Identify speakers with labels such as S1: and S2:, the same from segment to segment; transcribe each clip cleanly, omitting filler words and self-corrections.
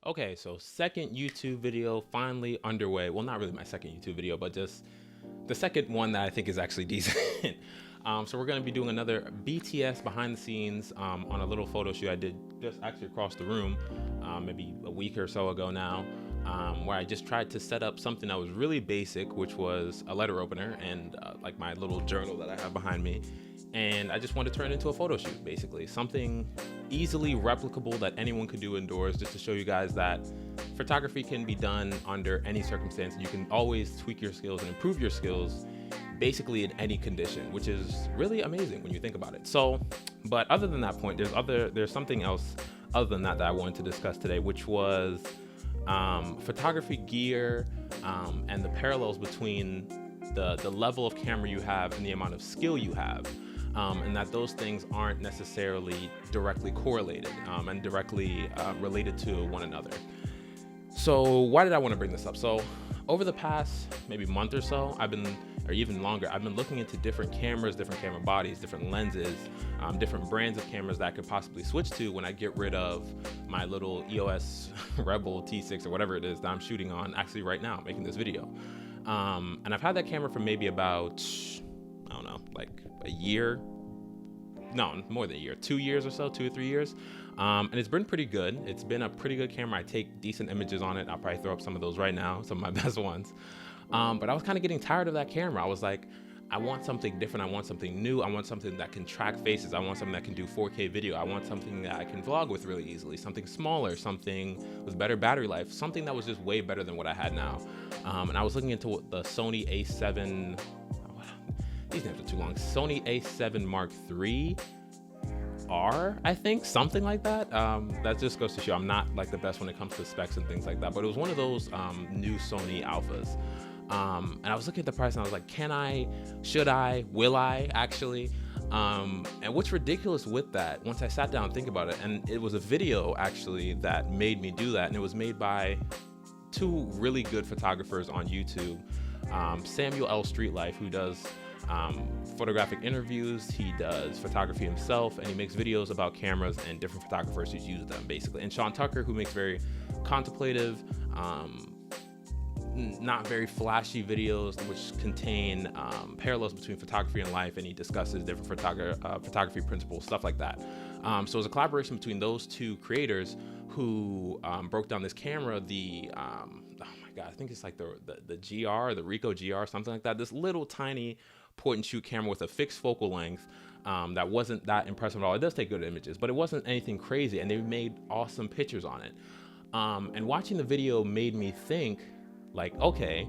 S1: Okay, so second YouTube video finally underway. Well, not really my second YouTube video, but just the second one that I think is actually decent. So we're going to be doing another BTS behind the scenes on a little photo shoot I did just actually across the room, maybe a week or so ago now, where I just tried to set up something that was really basic, which was a letter opener and like my little journal that I have behind me. And I just wanted to turn it into a photo shoot, basically. Something easily replicable that anyone could do indoors, just to show you guys that photography can be done under any circumstance. You can always tweak your skills and improve your skills basically in any condition, which is really amazing when you think about it. So, but other than that point, there's something else other than that I wanted to discuss today, which was photography gear and the parallels between the level of camera you have and the amount of skill you have. And that those things aren't necessarily directly correlated and directly related to one another. So why did I want to bring this up? So over the past maybe month or so, or even longer, I've been looking into different cameras, different camera bodies, different lenses, different brands of cameras that I could possibly switch to when I get rid of my little EOS Rebel T6 or whatever it is that I'm shooting on actually right now, making this video. And I've had that camera for maybe about, I don't know, like a year. No, more than a year, 2 years or so, 2 or 3 years. And it's been pretty good. It's been a pretty good camera. I take decent images on it. I'll probably throw up some of those right now, some of my best ones. But I was kind of getting tired of that camera. I was like, I want something different. I want something new. I want something that can track faces. I want something that can do 4K video. I want something that I can vlog with really easily. Something smaller, something with better battery life, something that was just way better than what I had now. And I was looking into the Sony A7, these names are too long, Sony A7 Mark III R, I think, something like that. That just goes to show I'm not like the best when it comes to specs and things like that, but it was one of those new Sony Alphas. And I was looking at the price and I was like, should I, will I actually? And what's ridiculous with that, once I sat down and think about it, and it was a video actually that made me do that, and it was made by two really good photographers on YouTube. Samuel L. Streetlife, who does photographic interviews, he does photography himself, and he makes videos about cameras and different photographers who use them basically. And Sean Tucker, who makes very contemplative, not very flashy videos which contain parallels between photography and life, and he discusses different photography principles, stuff like that. So it was a collaboration between those two creators who broke down this camera, oh my god, I think it's like the GR, the Ricoh GR, something like that. This little tiny point and shoot camera with a fixed focal length that wasn't that impressive at all. It does take good images, but it wasn't anything crazy, and they made awesome pictures on it. And watching the video made me think, like, okay,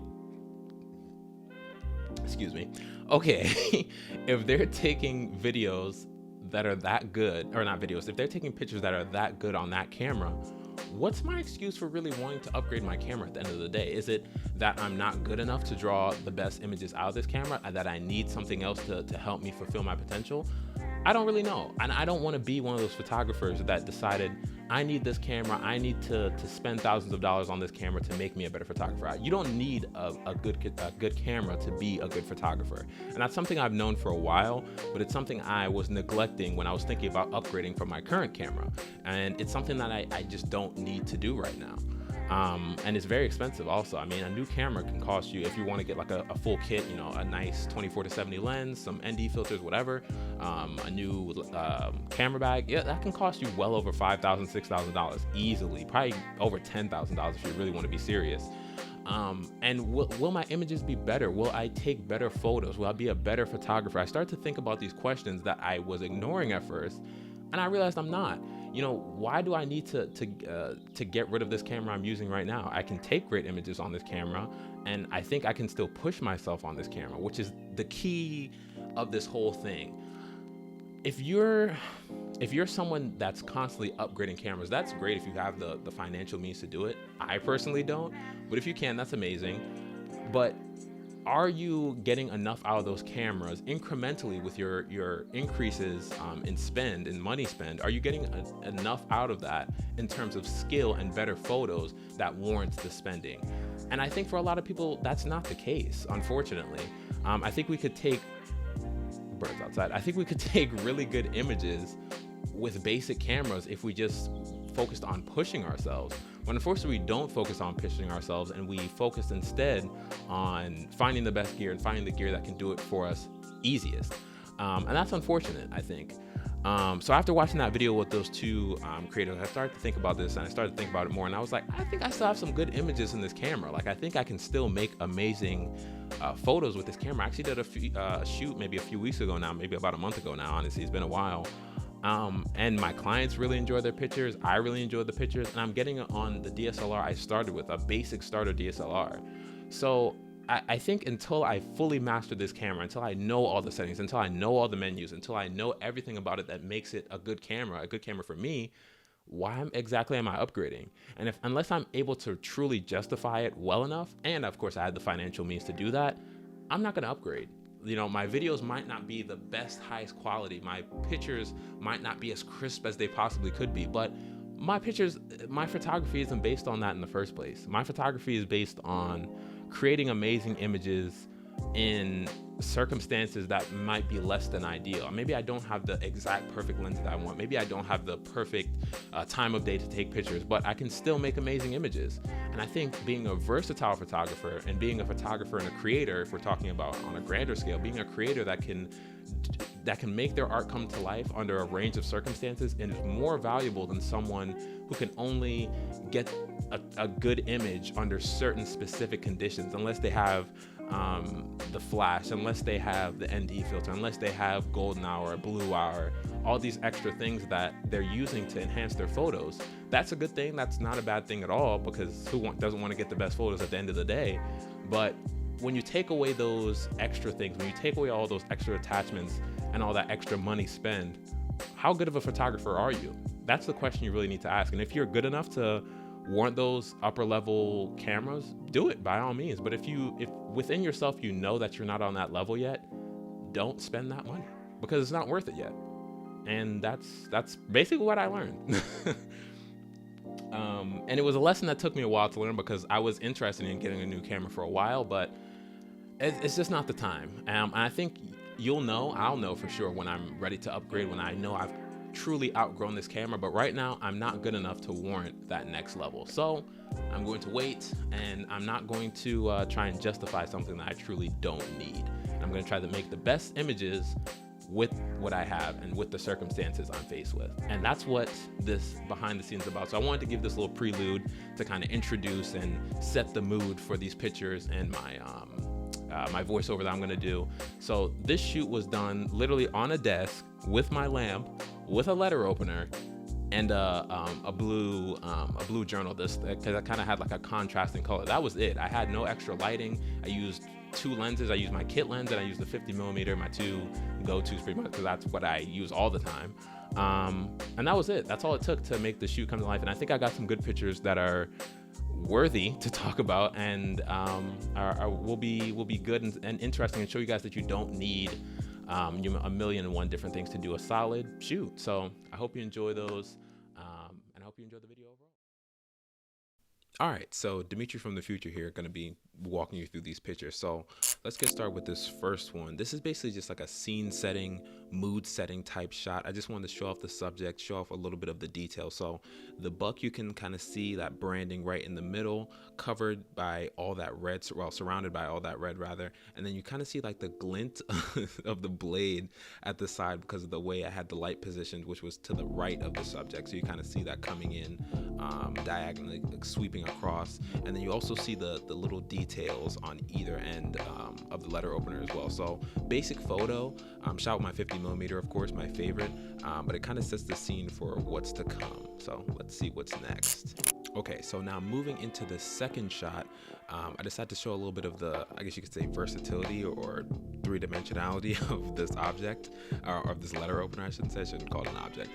S1: excuse me, okay, if they're taking videos that are that good, or not videos, if they're taking pictures that are that good on that camera, what's my excuse for really wanting to upgrade my camera at the end of the day? Is it that I'm not good enough to draw the best images out of this camera, and that I need something else to help me fulfill my potential? I don't really know. And I don't want to be one of those photographers that decided, I need this camera, I need to spend thousands of dollars on this camera to make me a better photographer. You don't need a good camera to be a good photographer. And that's something I've known for a while, but it's something I was neglecting when I was thinking about upgrading from my current camera. And it's something that I just don't need to do right now. And it's very expensive also. I mean, a new camera can cost you, if you want to get like a full kit, you know, a nice 24-70 lens, some ND filters, whatever, a new camera bag, yeah, that can cost you well over $5,000, $6,000 easily, probably over $10,000 if you really want to be serious. And will my images be better? Will I take better photos? Will I be a better photographer? I started to think about these questions that I was ignoring at first, and I realized I'm not. You know, why do I need to get rid of this camera I'm using right now? I can take great images on this camera, and I think I can still push myself on this camera, which is the key of this whole thing. If you're someone that's constantly upgrading cameras, that's great if you have the financial means to do it. I personally don't, but if you can, that's amazing. But are you getting enough out of those cameras incrementally with your increases in money spend? Are you getting enough out of that in terms of skill and better photos that warrants the spending? And I think for a lot of people, that's not the case, unfortunately. I think we could take birds outside. I think we could take really good images with basic cameras if we just focused on pushing ourselves. When unfortunately we don't focus on pitching ourselves, and we focus instead on finding the best gear and finding the gear that can do it for us easiest. And that's unfortunate, I think. So after watching that video with those two creators, I started to think about this, and I started to think about it more, and I was like, I think I still have some good images in this camera. Like, I think I can still make amazing photos with this camera. I actually did a shoot maybe a few weeks ago now, maybe about a month ago now, honestly. It's been a while. And my clients really enjoy their pictures. I really enjoy the pictures, and I'm getting it on the DSLR I started with, a basic starter DSLR. So I think until I fully master this camera, until I know all the settings, until I know all the menus, until I know everything about it that makes it a good camera for me, why exactly am I upgrading? And unless I'm able to truly justify it well enough, and of course I had the financial means to do that, I'm not gonna upgrade. You know, my videos might not be the best, highest quality. My pictures might not be as crisp as they possibly could be, but my photography isn't based on that in the first place. My photography is based on creating amazing images in circumstances that might be less than ideal. Maybe I don't have the exact perfect lens that I want. Maybe I don't have the perfect time of day to take pictures, but I can still make amazing images. And I think being a versatile photographer and being a photographer and a creator, if we're talking about on a grander scale, being a creator that can make their art come to life under a range of circumstances is more valuable than someone who can only get a good image under certain specific conditions, unless they have the flash, unless they have the ND filter, unless they have golden hour, blue hour, all these extra things that they're using to enhance their photos. That's a good thing. That's not a bad thing at all, because who doesn't want to get the best photos at the end of the day? But when you take away those extra things, when you take away all those extra attachments and all that extra money spent, how good of a photographer are you? That's the question you really need to ask. And if you're good enough to warrant those upper level cameras, do it by all means. But if within yourself you know that you're not on that level yet, don't spend that money, because it's not worth it yet. And that's basically what I learned. And it was a lesson that took me a while to learn, because I was interested in getting a new camera for a while, but it's just not the time. I think I'll know for sure when I'm ready to upgrade, when I know I've truly outgrown this camera. But right now I'm not good enough to warrant that next level. So I'm going to wait, and I'm not going to try and justify something that I truly don't need. And I'm going to try to make the best images with what I have and with the circumstances I'm faced with. And that's what this behind the scenes is about. So I wanted to give this little prelude to kind of introduce and set the mood for these pictures and my voiceover that I'm gonna do. So this shoot was done literally on a desk with my lamp, with a letter opener, and a blue journal. Because I kind of had like a contrasting color. That was it. I had no extra lighting. I used two lenses. I used my kit lens, and I used the 50mm, my two go-tos pretty much, because that's what I use all the time. And that was it. That's all it took to make the shoot come to life. And I think I got some good pictures that are worthy to talk about, and will be good and interesting, and show you guys that you don't need a million and one different things to do a solid shoot. So I hope you enjoy those, and I hope you enjoy the video overall. All right, so Dimitri from the future here, going to be walking you through these pictures. So let's get started with this first one. This is basically just like a scene setting, mood setting type shot. I just wanted to show off the subject, show off a little bit of the detail. So the buck, you can kind of see that branding right in the middle, covered by all that red, well, surrounded by all that red rather. And then you kind of see like the glint of the blade at the side, because of the way I had the light positioned, which was to the right of the subject. So you kind of see that coming in diagonally, like sweeping across. And then you also see the little details on either end of the letter opener as well. So basic photo, shot with my 50mm, of course, my favorite, but it kind of sets the scene for what's to come. So let's see what's next. Okay, so now moving into the second shot, I decided to show a little bit of the, I guess you could say, versatility or three-dimensionality of this object, or of this letter opener, I shouldn't call it an object.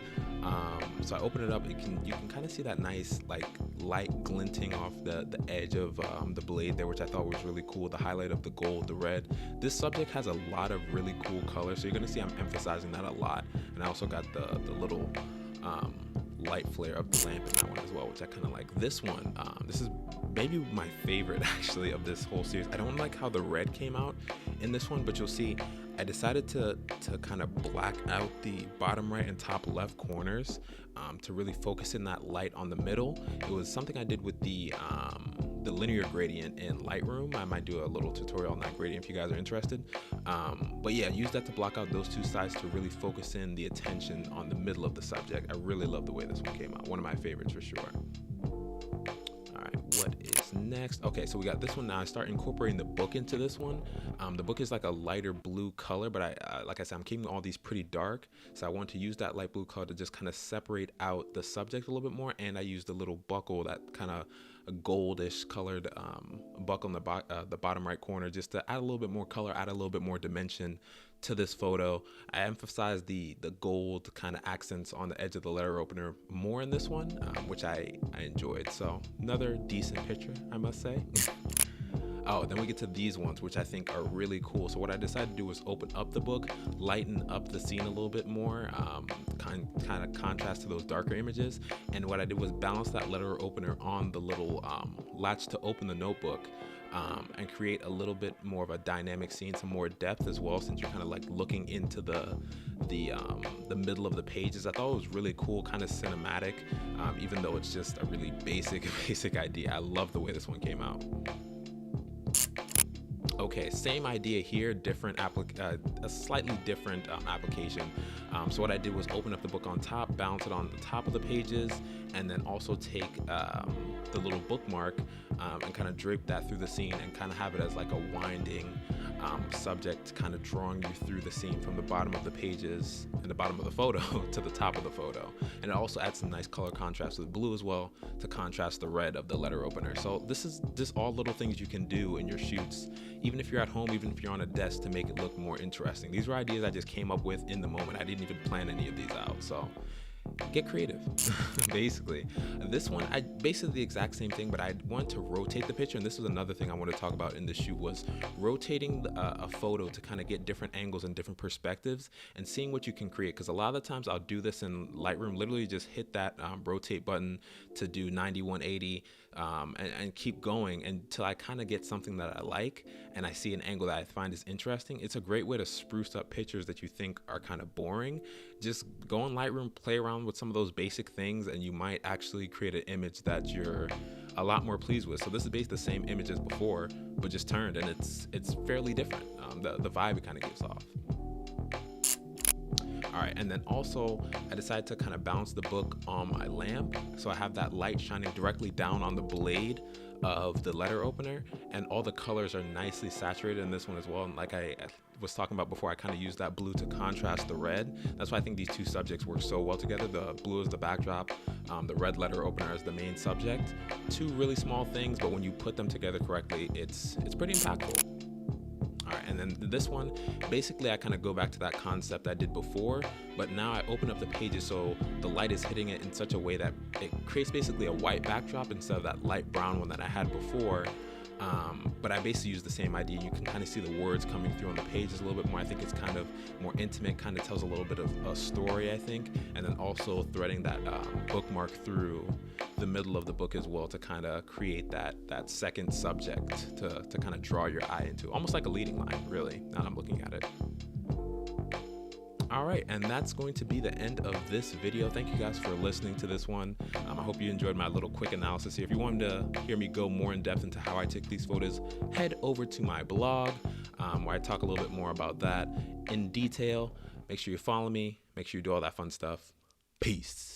S1: So I open it up, you can kind of see that nice like light glinting off the edge of the blade there, which I thought was really cool. The highlight of the gold, the red. This subject has a lot of really cool colors, so you're gonna see I'm emphasizing that a lot. And I also got the little light flare of the lamp in that one as well, which I kind of like. This one, this is maybe my favorite actually of this whole series. I don't like how the red came out in this one, but you'll see I decided to kind of black out the bottom right and top left corners to really focus in that light on the middle. It was something I did with the linear gradient in Lightroom. I might do a little tutorial on that gradient if you guys are interested. But yeah, use that to block out those two sides to really focus in the attention on the middle of the subject. I really love the way this one came out. One of my favorites for sure. All right, what is next? Okay, so we got this one now. I start incorporating the book into this one. The book is like a lighter blue color, but like I said, I'm keeping all these pretty dark. So I want to use that light blue color to just kind of separate out the subject a little bit more. And I used the little buckle, that kind of a goldish colored buckle in the bottom right corner, just to add a little bit more color, add a little bit more dimension to this photo. I emphasized the gold kind of accents on the edge of the letter opener more in this one, which I enjoyed. So another decent picture, I must say. Oh, then we get to these ones, which I think are really cool. So what I decided to do was open up the book, lighten up the scene a little bit more, kind of contrast to those darker images. And what I did was balance that letter opener on the little latch to open the notebook, and create a little bit more of a dynamic scene, some more depth as well, since you're kind of like looking into the middle of the pages. I thought it was really cool, kind of cinematic, even though it's just a really basic idea. I love the way this one came out. Okay, same idea here, different a slightly different application. So what I did was open up the book on top, balance it on the top of the pages, and then also take the little bookmark and kind of drape that through the scene and kind of have it as like a winding subject, kind of drawing you through the scene from the bottom of the pages and the bottom of the photo to the top of the photo. And it also adds some nice color contrast with blue as well to contrast the red of the letter opener. So this is just all little things you can do in your shoots, even if you're at home, even if you're on a desk, to make it look more interesting. These were ideas I just came up with in the moment. I didn't even plan any of these out. So get creative. Basically this one, I basically the exact same thing, but I wanted to rotate the picture. And this was another thing I wanted to talk about in the shoot, was rotating a photo to kind of get different angles and different perspectives and seeing what you can create. Because a lot of the times I'll do this in Lightroom, literally just hit that rotate button to do 90, 180, and keep going until I kind of get something that I like and I see an angle that I find is interesting. It's a great way to spruce up pictures that you think are kind of boring. Just go in Lightroom, play around with some of those basic things, and you might actually create an image that you're a lot more pleased with. So this is basically the same image as before, but just turned, and it's fairly different. The vibe it kind of gives off. All right, and then also I decided to kind of bounce the book on my lamp. So I have that light shining directly down on the blade of the letter opener, and all the colors are nicely saturated in this one as well. And like I was talking about before, I kind of used that blue to contrast the red. That's why I think these two subjects work so well together. The blue is the backdrop, the red letter opener is the main subject. Two really small things, but when you put them together correctly, it's pretty impactful. All right, and then this one, basically I kind of go back to that concept I did before, but now I open up the pages so the light is hitting it in such a way that it creates basically a white backdrop instead of that light brown one that I had before. But I basically use the same idea. You can kind of see the words coming through on the pages a little bit more. I think it's kind of more intimate, kind of tells a little bit of a story, I think. And then also threading that bookmark through the middle of the book as well to kind of create that second subject to kind of draw your eye into, almost like a leading line, really, now I'm looking at it. All right, and that's going to be the end of this video. Thank you guys for listening to this one. I hope you enjoyed my little quick analysis here. If you wanted to hear me go more in depth into how I took these photos, head over to my blog, where I talk a little bit more about that in detail. Make sure you follow me. Make sure you do all that fun stuff. Peace.